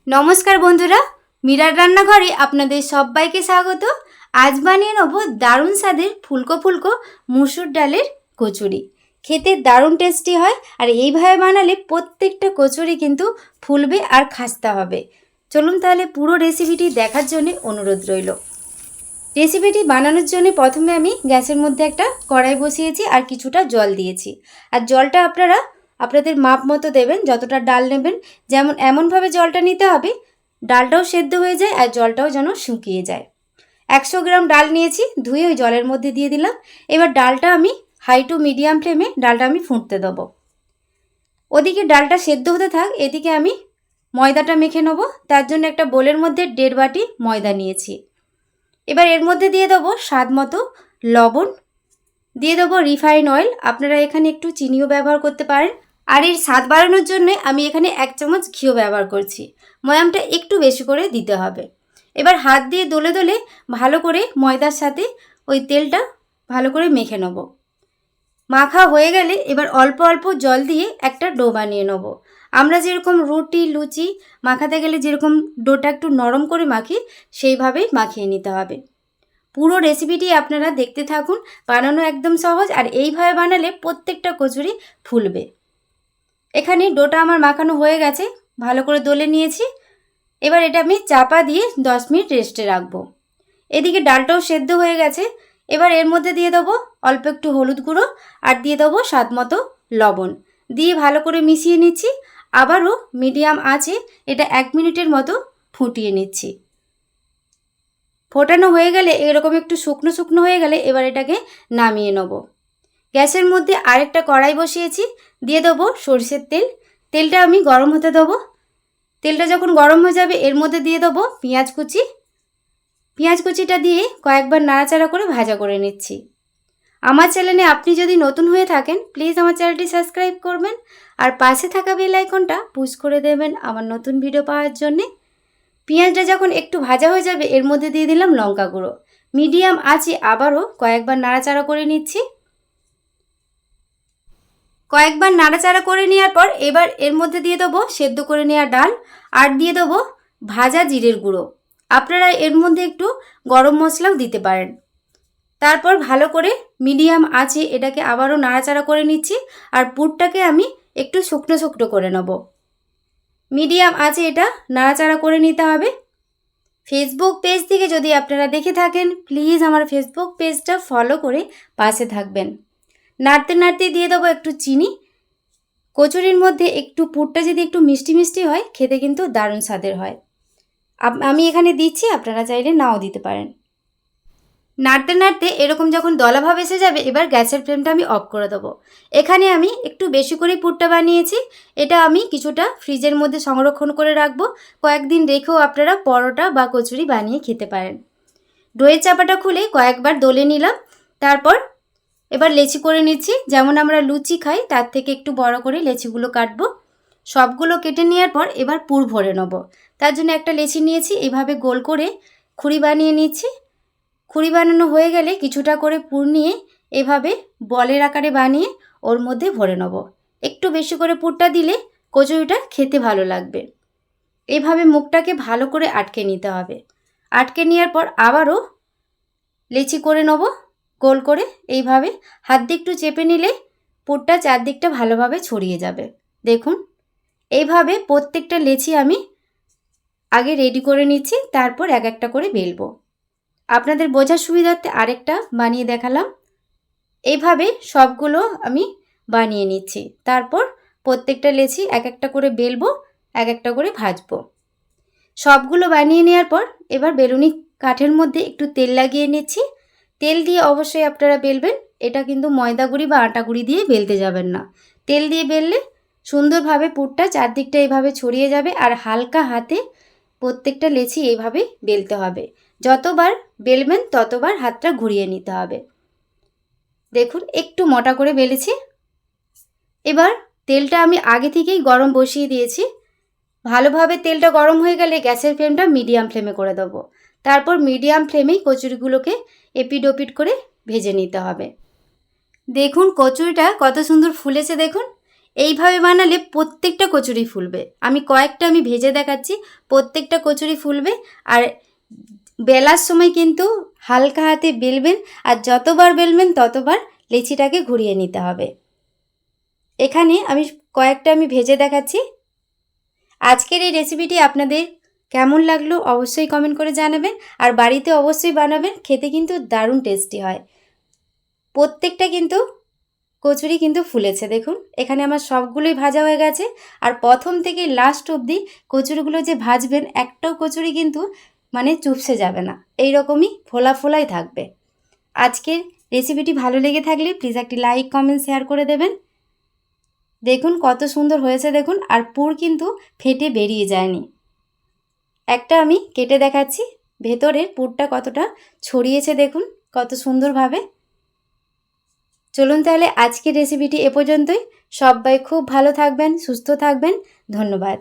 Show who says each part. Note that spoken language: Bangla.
Speaker 1: নমস্কার বন্ধুরা, মীরার রান্নাঘরে আপনাদের সবাইকে স্বাগত। আজ বানিয়ে নেব দারুণ স্বাদের ফুলকো ফুলকো মুসুর ডালের কচুরি। খেতে দারুণ টেস্টি হয়, আর এইভাবে বানালে প্রত্যেকটা কচুরি কিন্তু ফুলবে আর খাস্তা হবে। চলুন তাহলে পুরো রেসিপিটি দেখার জন্য অনুরোধ রইল। রেসিপিটি বানানোর জন্য প্রথমে আমি গ্যাসের মধ্যে একটা কড়াই বসিয়েছি আর কিছুটা জল দিয়েছি। আর জলটা আপনারা আপনাদের মাপ মতো দেবেন, যতটা ডাল নেবেন যেমন এমনভাবে জলটা নিতে হবে ডালটাও সেদ্ধ হয়ে যায় আর জলটাও যেন শুকিয়ে যায়। 100 গ্রাম ডাল নিয়েছি, ধুয়ে ওই জলের মধ্যে দিয়ে দিলাম। এবার ডালটা আমি হাই টু মিডিয়াম ফ্লেমে ডালটা আমি ফুটতে দেবো। ওদিকে ডালটা সেদ্ধ হতে থাক, এদিকে আমি ময়দাটা মেখে নেব। তার জন্য একটা বোলের মধ্যে 1.5 বাটি ময়দা নিয়েছি। এবার এর মধ্যে দিয়ে দেবো স্বাদ মতো লবণ, দিয়ে দেবো রিফাইন অয়েল। আপনারা এখানে একটু চিনিও ব্যবহার করতে পারেন। আর এর স্বাদ বাড়ানোর জন্য আমি এখানে 1 চামচ ঘিও ব্যবহার করছি। ময়ামটা একটু বেশি করে দিতে হবে। এবার হাত দিয়ে দোলে দোলে ভালো করে ময়দার সাথে ওই তেলটা ভালো করে মেখে নেব। মাখা হয়ে গেলে এবার অল্প অল্প জল দিয়ে একটা ডো বানিয়ে নেব। আমরা যেরকম রুটি লুচি মাখাতে গেলে যেরকম ডোটা একটু নরম করে মাখি, সেইভাবেই মাখিয়ে নিতে হবে। পুরো রেসিপিটি আপনারা দেখতে থাকুন, বানানো একদম সহজ, আর এইভাবে বানালে প্রত্যেকটা কচুরি ফুলবে। এখানে ডোটা আমার মাখানো হয়ে গেছে, ভালো করে দলে নিয়েছি। এবার এটা আমি চাপা দিয়ে 10 মিনিট রেস্টে রাখবো। এদিকে ডালটাও সেদ্ধ হয়ে গেছে। এবার এর মধ্যে দিয়ে দেবো অল্প একটু হলুদ গুঁড়ো আর দিয়ে দেবো স্বাদ মতো লবণ, দিয়ে ভালো করে মিশিয়ে নিচ্ছি। আবারও মিডিয়াম আঁচে এটা 1 মিনিটের মতো ফুটিয়ে নিচ্ছি। ফোটানো হয়ে গেলে এরকম একটু শুকনো শুকনো হয়ে গেলে এবার এটাকে নামিয়ে নেব। গ্যাসের মধ্যে আরেকটা কড়াই বসিয়েছি, দিয়ে দেবো সরষের তেল। তেলটা আমি গরম হতে দেবো। তেলটা যখন গরম হয়ে যাবে এর মধ্যে দিয়ে দেবো পেঁয়াজ কুচি। পেঁয়াজ কুচিটা দিয়ে কয়েকবার নাড়াচাড়া করে ভাজা করে নিচ্ছি। আমার চ্যানেলে আপনি যদি নতুন হয়ে থাকেন প্লিজ আমার চ্যানেলটি সাবস্ক্রাইব করবেন, আর পাশে থাকা বেল আইকনটা পুশ করে দেবেন আমার নতুন ভিডিও পাওয়ার জন্যে। পেঁয়াজটা যখন একটু ভাজা হয়ে যাবে এর মধ্যে দিয়ে দিলাম লঙ্কা গুঁড়ো। মিডিয়াম আঁচে আবারও কয়েকবার নাড়াচাড়া করে নিচ্ছি। কয়েকবার নাড়াচাড়া করে নেওয়ার পর এবার এর মধ্যে দিয়ে দেবো সেদ্ধ করে নেওয়া ডাল, আর দিয়ে দেবো ভাজা জিরের গুঁড়ো। আপনারা এর মধ্যে একটু গরম মশলাও দিতে পারেন। তারপর ভালো করে মিডিয়াম আঁচে এটাকে আবারও নাড়াচাড়া করে নিচ্ছি। আর পুরটাকে আমি একটু শুকনো শুকনো করে নেব। মিডিয়াম আঁচে এটা নাড়াচাড়া করে নিতে হবে। ফেসবুক পেজ থেকে যদি আপনারা দেখে থাকেন প্লিজ আমার ফেসবুক পেজটা ফলো করে পাশে থাকবেন। নাড়তে নাড়তে দিয়ে দেবো একটু চিনি। কচুরির মধ্যে একটু পুরটা যদি একটু মিষ্টি মিষ্টি হয় খেতে কিন্তু দারুণ স্বাদের হয়। আমি এখানে দিচ্ছি, আপনারা চাইলে নাও দিতে পারেন। নাড়তে নাড়তে এরকম যখন দলাভাব এসে যাবে এবার গ্যাসের ফ্লেমটা আমি অফ করে দেবো। এখানে আমি একটু বেশি করে পুরটা বানিয়েছি। এটা আমি কিছুটা ফ্রিজের মধ্যে সংরক্ষণ করে রাখবো। কয়েকদিন রেখেও আপনারা পরোটা বা কচুরি বানিয়ে খেতে পারেন। দইয়ের চাপাটা খুলে কয়েকবার দলে নিলাম। তারপর এবার লেচি করে নিচ্ছি। যেমন আমরা লুচি খাই তার থেকে একটু বড় করে লেচিগুলো কাটবো। সবগুলো কেটে নেওয়ার পর এবার পুর ভরে নেব। তার জন্য একটা লেচি নিয়েছি, এভাবে গোল করে খুঁড়ি বানিয়ে নিচ্ছি। খুঁড়ি বানানো হয়ে গেলে কিছুটা করে পুর নিয়ে এভাবে বলের আকারে বানিয়ে ওর মধ্যে ভরে নেব। একটু বেশি করে পুরটা দিলে কচুরিটা খেতে ভালো লাগবে। এইভাবে মুখটাকে ভালো করে আটকে নিতে হবে। আটকে নেওয়ার পর আবারও লেচি করে নেব গোল করে। এইভাবে হাত দিয়ে একটু চেপে নিলে পুরটা চারদিকটা ভালোভাবে ছড়িয়ে যাবে। দেখুন এইভাবে প্রত্যেকটা লেচি আমি আগে রেডি করে নিচ্ছি, তারপর এক একটা করে বেলবো। আপনাদের বোঝার সুবিধার্থে আরেকটা বানিয়ে দেখালাম। এইভাবে সবগুলো আমি বানিয়ে নিচ্ছি। তারপর প্রত্যেকটা লেচি এক একটা করে বেলবো, এক একটা করে ভাজবো। সবগুলো বানিয়ে নেওয়ার পর এবার বেলুনি কাঠের মধ্যে একটু তেল লাগিয়ে নিচ্ছি। তেল দিয়ে অবশ্যই আপনারা বেলবেন। এটা কিন্তু ময়দা গুঁড়ি বা আটা গুঁড়ি দিয়ে বেলতে যাবেন না। তেল দিয়ে বেললে সুন্দরভাবে পুরটা চারদিকটা এইভাবে ছড়িয়ে যাবে। আর হালকা হাতে প্রত্যেকটা লেচি এইভাবে বেলতে হবে। যতবার বেলবেন ততবার হাতটা ঘুরিয়ে নিতে হবে। দেখুন একটু মোটা করে বেলেছি। এবার তেলটা আমি আগে থেকেই গরম বসিয়ে দিয়েছি। ভালোভাবে তেলটা গরম হয়ে গেলে গ্যাসের ফ্লেমটা মিডিয়াম ফ্লেমে করে দেবো। তারপর মিডিয়াম ফ্লেমেই কচুরিগুলোকে এপিট ওপিট করে ভেজে নিতে হবে। দেখুন কচুরিটা কত সুন্দর ফুলেছে। দেখুন এইভাবে বানালে প্রত্যেকটা কচুরি ফুলবে। আমি কয়েকটা ভেজে দেখাচ্ছি, প্রত্যেকটা কচুরি ফুলবে। আর বেলার সময় কিন্তু হালকা হাতে বেলবেন, আর যতবার বেলবেন ততবার লেচিটাকে ঘুরিয়ে নিতে হবে। এখানে আমি কয়েকটা ভেজে দেখাচ্ছি। আজকের এই রেসিপিটি আপনাদের কেমন লাগলো অবশ্যই কমেন্ট করে জানাবেন, আর বাড়িতে অবশ্যই বানাবেন, খেতে কিন্তু দারুণ টেস্টি হয়। প্রত্যেকটা কিন্তু কচুরি কিন্তু ফুলেছে, দেখুন এখানে আমার সবগুলোই ভাজা হয়ে গেছে। আর প্রথম থেকে লাস্ট অবধি কচুরিগুলো যে ভাজবেন, একটাও কচুরি কিন্তু চুপসে যাবে না, এই রকমই ফোলা ফোলাই থাকবে। আজকের রেসিপিটি ভালো লেগে থাকলে প্লিজ একটি লাইক কমেন্ট শেয়ার করে দেবেন। দেখুন কত সুন্দর হয়েছে, দেখুন আর পুর কিন্তু ফেটে বেরিয়ে যায়নি। একটা আমি কেটে দেখাচ্ছি, ভেতরের পুরটা কতটা ছড়িয়েছে দেখুন কত সুন্দরভাবে। চলুন তাহলে আজকের রেসিপিটি এ পর্যন্তই। সবাই খুব ভালো থাকবেন, সুস্থ থাকবেন। ধন্যবাদ।